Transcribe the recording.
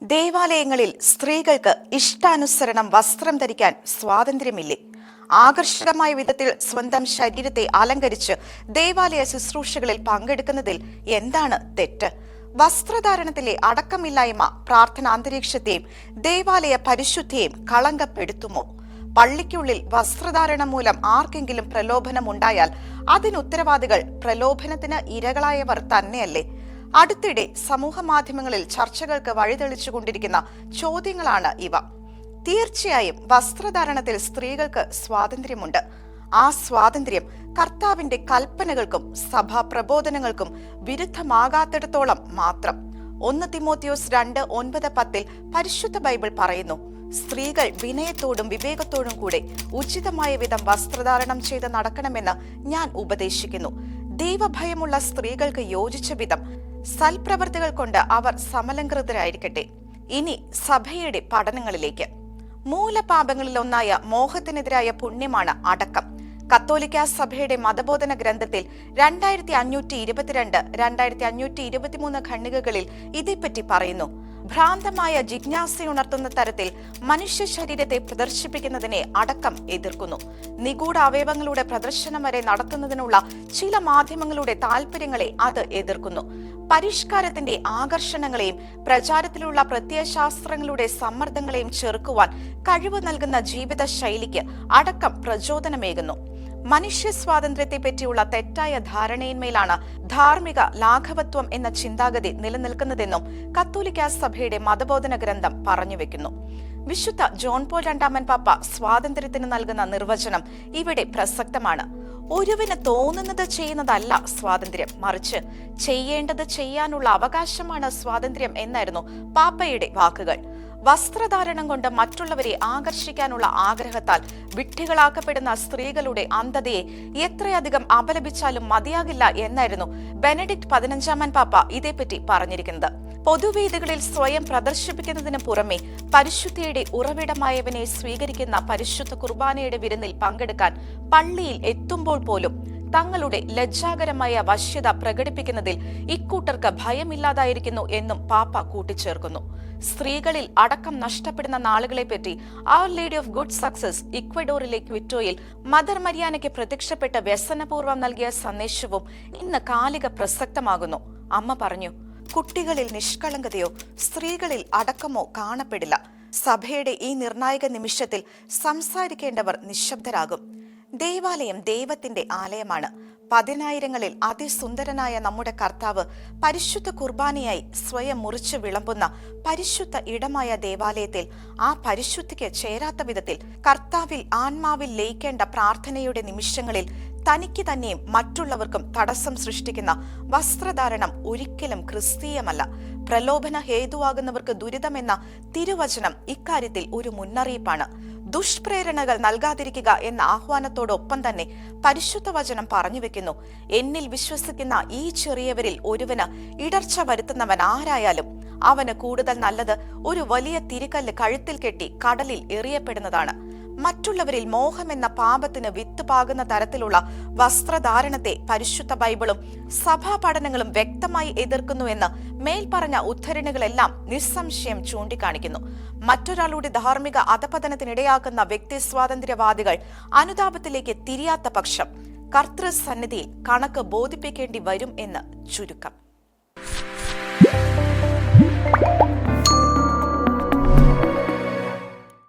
ദേവാലയങ്ങളിൽ സ്ത്രീകൾക്ക് ഇഷ്ടാനുസരണം വസ്ത്രം ധരിക്കാൻ സ്വാതന്ത്ര്യമില്ലേ? ആകർഷകമായ വിധത്തിൽ സ്വന്തം ശരീരത്തെ അലങ്കരിച്ച് ദേവാലയ ശുശ്രൂഷകളിൽ പങ്കെടുക്കുന്നതിൽ എന്താണ് തെറ്റ്? വസ്ത്രധാരണത്തിലെ അടക്കമില്ലായ്മ പ്രാർത്ഥനാന്തരീക്ഷത്തെയും ദേവാലയ പരിശുദ്ധിയെയും കളങ്കപ്പെടുത്തുമോ? പള്ളിക്കുള്ളിൽ വസ്ത്രധാരണം മൂലം ആർക്കെങ്കിലും പ്രലോഭനമുണ്ടായാൽ അതിനുത്തരവാദികൾ പ്രലോഭനത്തിന് ഇരകളായവർ തന്നെയല്ലേ? അടുത്തിടെ സമൂഹ മാധ്യമങ്ങളിൽ ചർച്ചകൾക്ക് വഴിതെളിച്ചുകൊണ്ടിരിക്കുന്ന ചോദ്യങ്ങളാണ് ഇവ. തീർച്ചയായും വസ്ത്രധാരണത്തിൽ സ്ത്രീകൾക്ക് സ്വാതന്ത്ര്യമുണ്ട്. ആ സ്വാതന്ത്ര്യം കർത്താവിന്റെ കൽപ്പനകൾക്കും സഭാ പ്രബോധനങ്ങൾക്കും വിരുദ്ധമാകാത്തിടത്തോളം മാത്രം. 1 തിമോത്തിയോസ് 2:9-10 പരിശുദ്ധ ബൈബിൾ പറയുന്നു, സ്ത്രീകൾ വിനയത്തോടും വിവേകത്തോടും കൂടെ ഉചിതമായ വിധം വസ്ത്രധാരണം ചെയ്ത് നടക്കണമെന്ന് ഞാൻ ഉപദേശിക്കുന്നു. ദൈവഭയമുള്ള സ്ത്രീകൾക്ക് യോജിച്ച വിധം സൽപ്രവർത്തികൾ കൊണ്ട് അവർ സമലങ്കൃതരായിരിക്കട്ടെ. ഇനി സഭയുടെ പഠനങ്ങളിലേക്ക്. മൂലപാപങ്ങളിലൊന്നായ മോഹത്തിനെതിരായ പുണ്യമാണ് അടക്കം. കത്തോലിക്ക സഭയുടെ മതബോധന ഗ്രന്ഥത്തിൽ 2522, 2523 ഖണ്ഡികകളിൽ ഇതേപ്പറ്റി പറയുന്നു. ഭ്രാന്തമായ ജിജ്ഞാസയുണർത്തുന്ന തരത്തിൽ മനുഷ്യ ശരീരത്തെ പ്രദർശിപ്പിക്കുന്നതിനെ അടക്കം എതിർക്കുന്നു. നിഗൂഢ അവയവങ്ങളുടെ പ്രദർശനം വരെ നടത്തുന്നതിനുള്ള ചില മാധ്യമങ്ങളുടെ താല്പര്യങ്ങളെ അത് എതിർക്കുന്നു. പരിഷ്കാരത്തിന്റെ ആകർഷണങ്ങളെയും പ്രചാരത്തിലുള്ള പ്രത്യയശാസ്ത്രങ്ങളുടെ സമ്മർദ്ദങ്ങളെയും ചെറുക്കുവാൻ കഴിവ് നൽകുന്ന ജീവിത ശൈലിക്ക് അടക്കം പ്രചോദനമേകുന്നു. മനുഷ്യ സ്വാതന്ത്ര്യത്തെ പറ്റിയുള്ള തെറ്റായ ധാരണയിന്മേലാണ് ധാർമ്മിക ലാഘവത്വം എന്ന ചിന്താഗതി നിലനിൽക്കുന്നതെന്നും കത്തോലിക്ക സഭയുടെ മതബോധന ഗ്രന്ഥം പറഞ്ഞുവെക്കുന്നു. വിശുദ്ധ ജോൺ പോൾ രണ്ടാമൻ പാപ്പ സ്വാതന്ത്ര്യത്തിന് നൽകുന്ന നിർവചനം ഇവിടെ പ്രസക്തമാണ്. ഒരുവിന് തോന്നുന്നത് ചെയ്യുന്നതല്ല സ്വാതന്ത്ര്യം, മറിച്ച് ചെയ്യേണ്ടത് ചെയ്യാനുള്ള അവകാശമാണ് സ്വാതന്ത്ര്യം എന്നായിരുന്നു പാപ്പയുടെ വാക്കുകൾ. വസ്ത്രധാരണം കൊണ്ട് മറ്റുള്ളവരെ ആകർഷിക്കാനുള്ള ആഗ്രഹത്താൽ വിഡ്ഢികളാക്കപ്പെടുന്ന സ്ത്രീകളുടെ അന്ധതയെ എത്രയധികം അപലപിച്ചാലും മതിയാകില്ല എന്നായിരുന്നു ബെനഡിക്ട് 15 പാപ്പ ഇതേപ്പറ്റി പറഞ്ഞിരിക്കുന്നത്. പൊതുവേദികളിൽ സ്വയം പ്രദർശിപ്പിക്കുന്നതിന് പുറമെ പരിശുദ്ധിയുടെ ഉറവിടമായവനെ സ്വീകരിക്കുന്ന പരിശുദ്ധ കുർബാനയുടെ വിരുന്നിൽ പങ്കെടുക്കാൻ പള്ളിയിൽ എത്തുമ്പോൾ പോലും തങ്ങളുടെ ലജ്ജാകരമായ വശ്യത പ്രകടിപ്പിക്കുന്നതിൽ ഇക്കൂട്ടർക്ക് ഭയമില്ലാതായിരിക്കുന്നു എന്നും പാപ്പ കൂട്ടിച്ചേർക്കുന്നു. സ്ത്രീകളിൽ അടക്കം നഷ്ടപ്പെടുന്ന നാളുകളെപ്പറ്റി അവർ ലേഡി ഓഫ് ഗുഡ് സക്സസ് ഇക്വഡോറിലെ ക്വിറ്റോയിൽ മദർ മരിയാനയ്ക്ക് പ്രത്യക്ഷപ്പെട്ട വ്യസനപൂർവ്വം നൽകിയ സന്ദേശവും ഇന്ന് കാലിക പ്രസക്തമാകുന്നു. അമ്മ പറഞ്ഞു, കുട്ടികളിൽ നിഷ്കളങ്കതയോ സ്ത്രീകളിൽ അടക്കമോ കാണപ്പെടില്ല. സഭയുടെ ഈ നിർണായക നിമിഷത്തിൽ സംസാരിക്കേണ്ടവർ നിശബ്ദരാകും. ദേവാലയം ദൈവത്തിന്റെ ആലയമാണ്. പതിനായിരങ്ങളിൽ അതിസുന്ദരനായ നമ്മുടെ കർത്താവ് പരിശുദ്ധ കുർബാനയായി സ്വയം മുറിച്ചു വിളമ്പുന്ന പരിശുദ്ധ ഇടമായ ദേവാലയത്തിൽ ആ പരിശുദ്ധിക്ക് ചേരാത്ത വിധത്തിൽ കർത്താവിൽ ആത്മാവിൽ ലയിക്കേണ്ട പ്രാർത്ഥനയുടെ നിമിഷങ്ങളിൽ തനിക്ക് തന്നെയും മറ്റുള്ളവർക്കും തടസ്സം സൃഷ്ടിക്കുന്ന വസ്ത്രധാരണം ഒരിക്കലും ക്രിസ്തീയമല്ല. പ്രലോഭന ഹേതുവാകുന്നവർക്ക് ദുരിതമെന്ന തിരുവചനം ഇക്കാര്യത്തിൽ ഒരു മുന്നറിയിപ്പാണ്. ദുഷ്പ്രേരണകൾ നൽകാതിരിക്കുക എന്ന ആഹ്വാനത്തോടൊപ്പം തന്നെ പരിശുദ്ധ വചനം പറഞ്ഞു വെക്കുന്നു, എന്നിൽ വിശ്വസിക്കുന്ന ഈ ചെറിയവരിൽ ഒരുവന് ഇടർച്ച വരുത്തുന്നവൻ ആരായാലും അവന് കൂടുതൽ നല്ലത് ഒരു വലിയ തിരികല്ല് കഴുത്തിൽ കെട്ടി കടലിൽ എറിയപ്പെടുന്നതാണ്. മറ്റുള്ളവരിൽ മോഹമെന്ന പാപത്തിന് വിത്ത് പാകുന്ന തരത്തിലുള്ള വസ്ത്രധാരണത്തെ പരിശുദ്ധ ബൈബിളും സഭാ പഠനങ്ങളും വ്യക്തമായി എതിർക്കുന്നുവെന്ന് മേൽപ്പറഞ്ഞ ഉദ്ധരണികളെല്ലാം നിസ്സംശയം ചൂണ്ടിക്കാണിക്കുന്നു. മറ്റൊരാളുടെ ധാർമ്മിക അധപതനത്തിനിടയാക്കുന്ന വ്യക്തി സ്വാതന്ത്ര്യവാദികൾ അനുതാപത്തിലേക്ക് തിരിയാത്ത പക്ഷം കർത്തൃസന്നിധിയിൽ കണക്ക് ബോധിപ്പിക്കേണ്ടി വരും എന്ന് ചുരുക്കം.